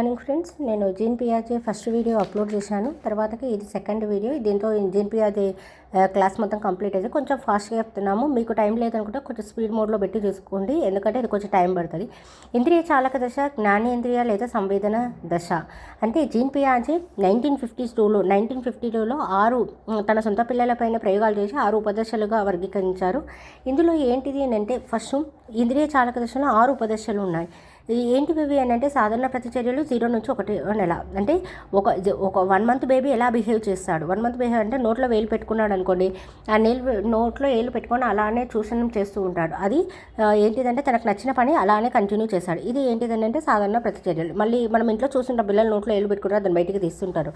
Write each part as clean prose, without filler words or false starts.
Morning friends, నేను gene పియాజే first video upload చేశాను. తర్వాతకి ఇది సెకండ్ వీడియో. దీంతో జీన్ పియాజే క్లాస్ మొత్తం కంప్లీట్ అయితే కొంచెం ఫాస్ట్గా చెప్తున్నాము. మీకు టైం లేదనుకుంటే కొంచెం స్పీడ్ మోడ్లో పెట్టి చూసుకోండి, ఎందుకంటే ఇది కొంచెం టైం పడుతుంది. ఇంద్రియ చాలక దశ, జ్ఞానేంద్రియ లేదా సంవేదన దశ. అంటే జీన్ పియాజే 1952లో 6 తన సొంత పిల్లలపైన ప్రయోగాలు చేసి 6 ఉపదశలుగా వర్గీకరించారు. ఇందులో ఏంటిది అని అంటే, ఫస్ట్ ఇంద్రియ చాలక దశలో 6 ఉపదశలు ఉన్నాయి. ఏంటివి అని అంటే, సాధారణ ప్రతిచర్యలు 0 నుంచి 1 నెల. అంటే ఒక 1 మంత్ బేబీ ఎలా బిహేవ్ చేస్తాడు. 1 మంత్ బిహేవ్ అంటే నోట్లో వేలు పెట్టుకున్నాడు అనుకోండి, ఆ నోట్లో వేలు పెట్టుకొని అలానే చూసనం చేస్తూ ఉంటాడు. అది ఏంటిదంటే తనకు నచ్చిన పని అలానే కంటిన్యూ చేస్తాడు. ఇది ఏంటిదని అంటే సాధారణ ప్రతిచర్యలు. మళ్ళీ మనం ఇంట్లో చూస్తుంటాం, పిల్లలు నోట్లో వేలు పెట్టుకుంటారు, దాన్ని బయటికి తీస్తుంటారు.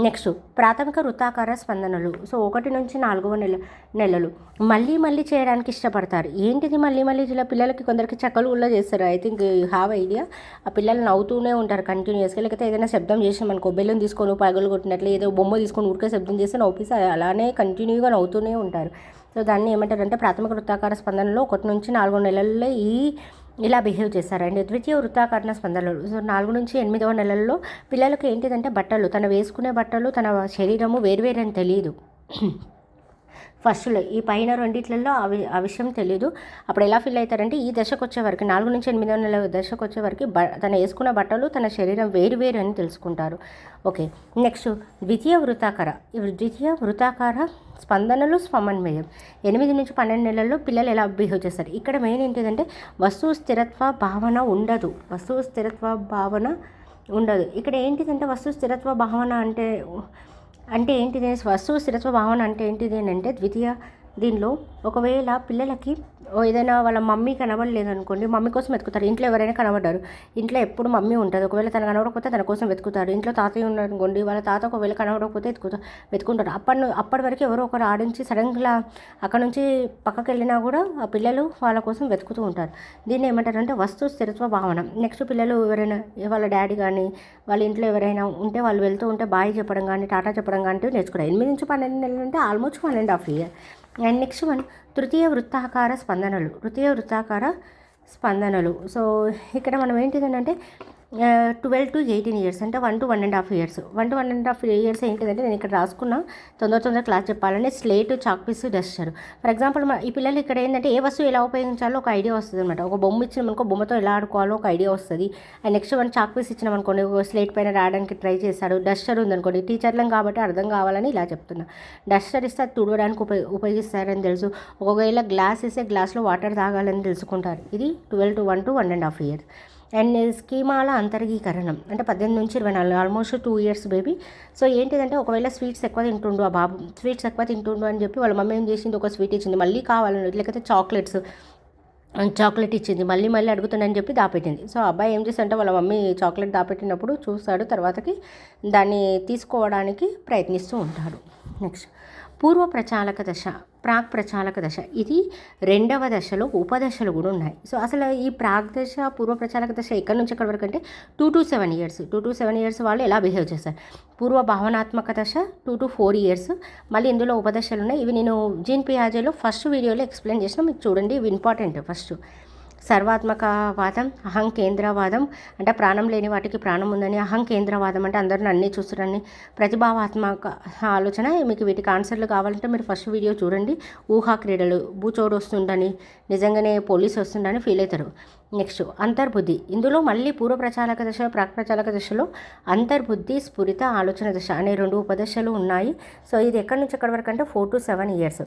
నెక్స్ట్ ప్రాథమిక వృత్తాకార స్పందనలు. సో 1 నుంచి 4వ నెలలు మళ్ళీ చేయడానికి ఇష్టపడతారు. ఏంటిది మళ్ళీ ఇలా పిల్లలకి కొందరికి చక్కలు కూడా చేస్తారు. I think you have idea. ఆ పిల్లలు నవ్వుతూనే ఉంటారు కంటిన్యూస్గా. లేకపోతే ఏదైనా శబ్దం చేసామనుకో, బెల్లం తీసుకొని పగలు కొట్టినట్లు ఏదో బొమ్మ తీసుకొని ఊరికే శబ్దం చేస్తే నవ్వుపిస్తే అలానే కంటిన్యూగా నవ్వుతూనే ఉంటారు. సో దాన్ని ఏమంటారంటే ప్రాథమిక వృత్తాకార స్పందనలో 1 నుంచి 4 నెలల్లో ఇలా బిహేవ్ చేస్తారండి. ద్వితీయ వృత్తాకార స్పందనలు. సో 4 నుంచి 8వ నెలల్లో పిల్లలకు ఏంటిదంటే బట్టలు, తన వేసుకునే బట్టలు, తన శరీరము వేరువేరు అని తెలియదు. ఫస్ట్లో ఈ పైన రెండిట్లలో ఆ విషయం తెలీదు. అప్పుడు ఎలా ఫీల్ అవుతారంటే, ఈ దశకు వచ్చేవరకు 4 నుంచి 8వ నెల దశకు వచ్చేవరకు తన వేసుకున్న బట్టలు, తన శరీరం వేరు అని తెలుసుకుంటారు. ఓకే, నెక్స్ట్ ద్వితీయ వృత్తాకార స్పందనలు సమన్వయం. 8 నుంచి 12 నెలల్లో పిల్లలు ఎలా బిహేవ్ చేస్తారు. ఇక్కడ మెయిన్ ఏంటిదంటే వస్తువు స్థిరత్వ భావన ఉండదు. ఇక్కడ ఏంటిదంటే వస్తువు స్థిరత్వ భావన అంటే ఏంటిది, వస్తువు స్థిరత్వ భావన అంటే ఏంటిది అని అంటే దీనిలో ఒకవేళ పిల్లలకి ఏదైనా వాళ్ళ మమ్మీ కనబడలేదనుకోండి, మమ్మీ కోసం వెతుకుతారు. ఇంట్లో ఎవరైనా కనబడ్డారు, ఇంట్లో ఎప్పుడు మమ్మీ ఉంటుంది. ఒకవేళ తను కనబడకపోతే తన కోసం వెతుకుతారు. ఇంట్లో తాతయ్య ఉన్నారనుకోండి, వాళ్ళ తాత ఒకవేళ కనబడకపోతే వెతుకుంటారు. అప్పటి వరకు ఎవరో ఒకరు ఆడించి సడన్గా అక్కడ నుంచి పక్కకి వెళ్ళినా కూడా ఆ పిల్లలు వాళ్ళ కోసం వెతుకుతూ ఉంటారు. దీన్ని ఏమంటారంటే వస్తు స్థిరత్వ భావన. నెక్స్ట్ పిల్లలు ఎవరైనా వాళ్ళ డాడీ కానీ వాళ్ళ ఇంట్లో ఎవరైనా ఉంటే వాళ్ళు వెళ్తూ ఉంటే బాయ్ చెప్పడం కానీ టాటా చెప్పడం కానీ నేర్చుకుంటారు. 8 నుంచి 12 నెలలు అంటే ఆల్మోస్ట్ 1.5 years. అండ్ నెక్స్ట్ తృతీయ వృత్తాకార స్పందనలు. సో ఇక్కడ మనం ఏంటిదని అంటే 12 to 18 years, అంటే 1 to 1.5 years. 1 to 1.5 years ఏంటిదంటే, నేను ఇక్కడ రాసుకున్న తొందర క్లాస్ చెప్పాలంటే slate, chalk piece, duster. For example ఈ పిల్లలు ఇక్కడ ఏంటంటే ఏ వస్తువు ఎలా ఉపయోగించాలో ఒక ఐడియా వస్తుంది అనమాట. ఒక బొమ్మ ఇచ్చినామనుకో, బొమ్మతో ఎలా ఆడుకోవాలో ఒక ఐడియా వస్తుంది. అండ్ నెక్స్ట్ చాక్ పీస్ ఇచ్చినామనుకోండి, స్లేట్ పైన రాయడానికి ట్రై చేస్తాడు. డస్టర్ ఉందనుకోండి, టీచర్లం కాబట్టి అర్థం కావాలని ఇలా చెప్తున్నా. డస్టర్ ఇస్తే అది తుడవడానికి ఉపయోగిస్తారని తెలుసు. ఒకవేళ గ్లాస్ ఇస్తే గ్లాస్లో వాటర్ తాగాలని తెలుసుకుంటారు. ఇది 12 to 1 to 1.5 years. అండ్ స్కీమాల అంతర్గీకరణం అంటే 18 నుంచి 24, ఆల్మోస్ట్ 2 years బేబీ. సో ఏంటిదంటే ఒకవేళ స్వీట్స్ ఎక్కువ తింటుండు ఆ బాబు, స్వీట్స్ ఎక్కువ తింటుండు అని చెప్పి వాళ్ళ మమ్మీ ఏం చేసింది, ఒక స్వీట్ ఇచ్చింది. మళ్ళీ కావాలని, లేకపోతే చాక్లెట్ ఇచ్చింది, మళ్ళీ అడుగుతుందని చెప్పి దాపెట్టింది. సో అబ్బాయి ఏం చేస్తాడంటే వాళ్ళ మమ్మీ చాక్లెట్ దాపెట్టినప్పుడు చూస్తాడు, తర్వాతకి దాన్ని తీసుకోవడానికి ప్రయత్నిస్తూ ఉంటాడు. నెక్స్ట్ పూర్వ ప్రచాలక దశ, ప్రాక్ ప్రచాలక దశ. ఇది 2వ దశలో ఉపదశలు కూడా ఉన్నాయి. సో అసలు ఈ ప్రాక్ దశ, పూర్వ ప్రచాలక దశ ఎక్కడి నుంచి ఎక్కడి వరకు అంటే 2 to 7 years. 2 to 7 years వాళ్ళు ఎలా బిహేవ్ చేస్తారు. పూర్వ భావనాత్మక దశ 2 to 4 years. మళ్ళీ ఇందులో ఉపదశలు ఉన్నాయి. ఇవి నేను జీన్ పియాజేలో ఫస్ట్ వీడియోలో ఎక్స్ప్లెయిన్ చేసిన, మీకు చూడండి, ఇవి ఇంపార్టెంట్. ఫస్ట్ సర్వాత్మకవాదం, అహం కేంద్రవాదం అంటే ప్రాణం లేని వాటికి ప్రాణం ఉందని. అహం కేంద్రవాదం అంటే అందరిని అన్నీ చూస్తారని. ప్రతిభావాత్మక ఆలోచన. మీకు వీటికి ఆన్సర్లు కావాలంటే మీరు ఫస్ట్ వీడియో చూడండి. ఊహా క్రీడలు, బూచోడు వస్తుందని, నిజంగానే పోలీసు వస్తుందని ఫీల్ అవుతారు. నెక్స్ట్ అంతర్బుద్ధి. ఇందులో మళ్ళీ పూర్వ ప్రచాలక దశ, ప్రాక్ ప్రచాలక దశలో అంతర్బుద్ధి, స్ఫురిత ఆలోచన దశ అనే 2 ఉపదశలు ఉన్నాయి. సో ఇది ఎక్కడి నుంచి ఎక్కడి వరకు అంటే 4 to 7 years.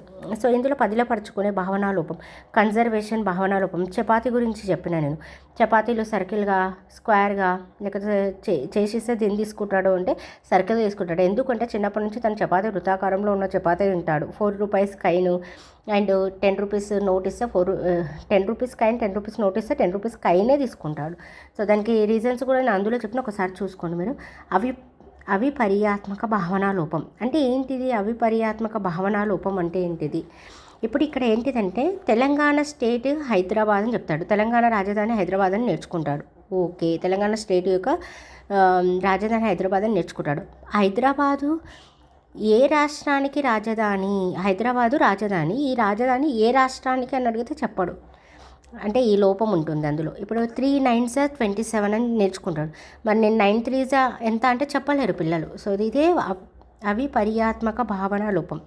సో ఇందులో పదిలపరుచుకునే భావనాలోపం, కన్జర్వేషన్ భావనాలోపం. చపాతీ గురించి చెప్పిన నేను. చపాతీలు సర్కిల్గా, స్క్వేర్గా, లేకపోతే చేసిస్తే దీన్ని తీసుకుంటాడు అంటే సర్కిల్ తీసుకుంటాడు. ఎందుకంటే చిన్నప్పటి నుంచి తను చపాతీ వృత్తాకారంలో ఉన్న చపాతీ తింటాడు. 4 rupees coin and 10 rupees note ఇస్తే 10 rupees కాయిన్, 10 rupees నోట్ ఇస్తే 10 rupees కాయినే తీసుకుంటాడు. సో దానికి రీజన్స్ కూడా నేను అందులో చెప్పిన, ఒకసారి చూసుకోండి మీరు. అవిపర్యాత్మక భావనాలోపం అంటే ఏంటిది? అవిపర్యాత్మక భావనాలోపం అంటే ఏంటిది? ఇప్పుడు ఇక్కడ ఏంటిదంటే తెలంగాణ స్టేట్ హైదరాబాద్ అని చెప్తాడు. తెలంగాణ రాజధాని హైదరాబాద్ అని నేర్చుకుంటాడు. ఓకే, తెలంగాణ స్టేట్ యొక్క రాజధాని హైదరాబాద్ అని నేర్చుకుంటాడు. హైదరాబాదు ఏ రాష్ట్రానికి రాజధాని? హైదరాబాదు రాజధాని. ఈ రాజధాని ఏ రాష్ట్రానికి అని అడిగితే చెప్పడు. అంటే ఈ లోపం ఉంటుంది అందులో. ఇప్పుడు 3 9s 27 అని నేర్చుకుంటాడు. మరి నేను 9 3s ఎంత అంటే చెప్పలేరు పిల్లలు. సో ఇదే అవిపర్యాత్మక భావన లోపం.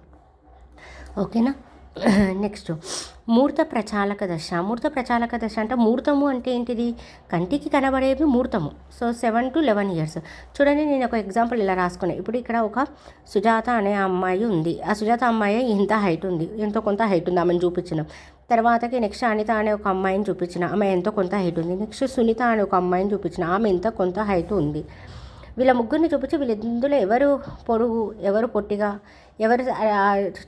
ఓకేనా. నెక్స్ట్ మూర్త ప్రచాలక దశ. మూర్త ప్రచాలక దశ అంటే మూర్తము అంటే ఏంటిది? కంటికి కనబడేవి మూర్తము. So 7 to 11 years. చూడండి, నేను ఒక ఎగ్జాంపుల్ ఇలా రాసుకున్నాను. ఇప్పుడు ఇక్కడ ఒక సుజాత అనే అమ్మాయి ఉంది. ఆ సుజాత అమ్మాయి ఇంత హైట్ ఉంది, ఎంతో కొంత హైట్ ఉంది, ఆమెను చూపించినాం. తర్వాతకి నెక్స్ట్ అనిత అనే ఒక అమ్మాయిని చూపించిన, ఆమె ఎంతో కొంత హైట్ ఉంది. నెక్స్ట్ సునీత అనే ఒక అమ్మాయిని చూపించిన, ఆమె ఎంత కొంత హైట్ ఉంది. వీళ్ళ ముగ్గురిని చూపించి వీళ్ళిందులో ఎవరు పొడుగు, ఎవరు పొట్టిగా, ఎవరు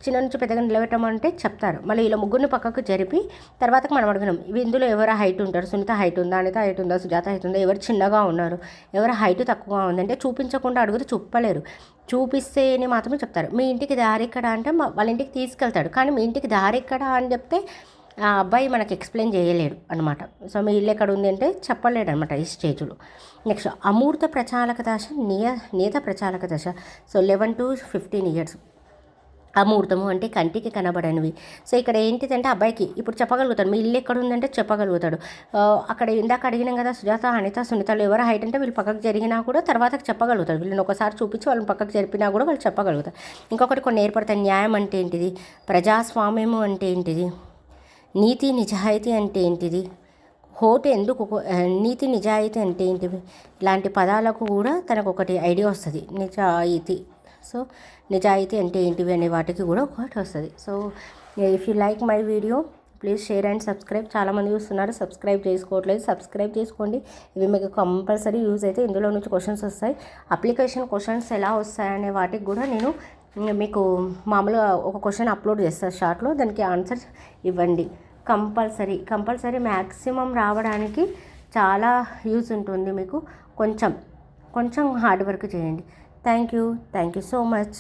చిన్న నుంచి పెద్దగా నిలబెట్టమంటే చెప్తారు. మళ్ళీ వీళ్ళ ముగ్గురిని పక్కకు జరిపి తర్వాతకి మనం అడుగున్నాం, ఇందులో ఎవరు హైట్ ఉంటారు? సునీత హైట్ ఉందా, అనిత హైట్ ఉందా, సుజాత హైట్ ఉందా, ఎవరు చిన్నగా ఉన్నారు, ఎవరు హైట్ తక్కువగా ఉందంటే చూపించకుండా అడిగితే చెప్పలేరు. చూపిస్తేనే మాత్రమే చెప్తారు. మీ ఇంటికి దారి ఎక్కడ అంటే వాళ్ళ ఇంటికి తీసుకెళ్తాడు, కానీ మీ ఇంటికి దారి ఎక్కడ అని చెప్తే ఆ అబ్బాయి మనకి ఎక్స్ప్లెయిన్ చేయలేడు అనమాట. సో మీ ఇల్లు ఎక్కడ ఉంది అంటే చెప్పలేడు అనమాట ఈ స్టేజ్లో. నెక్స్ట్ అమూర్త ప్రచాలక దశ, నియత ప్రచాలక దశ. So 11 to 15 years. అమూర్తము అంటే కంటికి కనబడనివి. సో ఇక్కడ ఏంటిదంటే అబ్బాయికి ఇప్పుడు చెప్పగలుగుతాడు, మీ ఇల్లు ఎక్కడ ఉందంటే చెప్పగలుగుతాడు. అక్కడ ఇందాక అడిగినాం కదా, సుజాత అనిత సునీతలు ఎవరు హైట్ అంటే వీళ్ళు పక్కకు జరిగినా కూడా తర్వాత చెప్పగలుగుతారు. వీళ్ళని ఒకసారి చూపించి వాళ్ళని పక్కకు జరిపినా కూడా వాళ్ళు చెప్పగలుగుతారు. ఇంకొకటి కొన్ని ఏర్పడతాయి. న్యాయం అంటే ఏంటిది, ప్రజాస్వామ్యము అంటే ఏంటిది, నీతి నిజాయితీ అంటే ఏంటిది, హోటు ఎందుకు, నీతి నిజాయితీ అంటే ఏంటివి, ఇలాంటి పదాలకు కూడా తనకు ఒకటి ఐడియా వస్తుంది. నిజాయితీ, సో నిజాయితీ అంటే ఏంటివి అనే వాటికి కూడా ఒకటి వస్తుంది. So if you like my video please share and subscribe. చాలామంది చూస్తున్నారు, సబ్స్క్రైబ్ చేసుకోవట్లేదు, సబ్స్క్రైబ్ చేసుకోండి. ఇవి మీకు కంపల్సరీ యూజ్ అయితే ఇందులో నుంచి క్వశ్చన్స్ వస్తాయి. అప్లికేషన్ క్వశ్చన్స్ ఎలా వస్తాయనే వాటికి కూడా నేను మీకు మామూలుగా ఒక క్వశ్చన్ అప్లోడ్ చేస్తాను షార్ట్లో, దానికి ఆన్సర్ ఇవ్వండి. కంపల్సరీ మ్యాక్సిమం రావడానికి చాలా యూజ్ ఉంటుంది మీకు. కొంచెం హార్డ్ వర్క్ చేయండి. Thank you so much.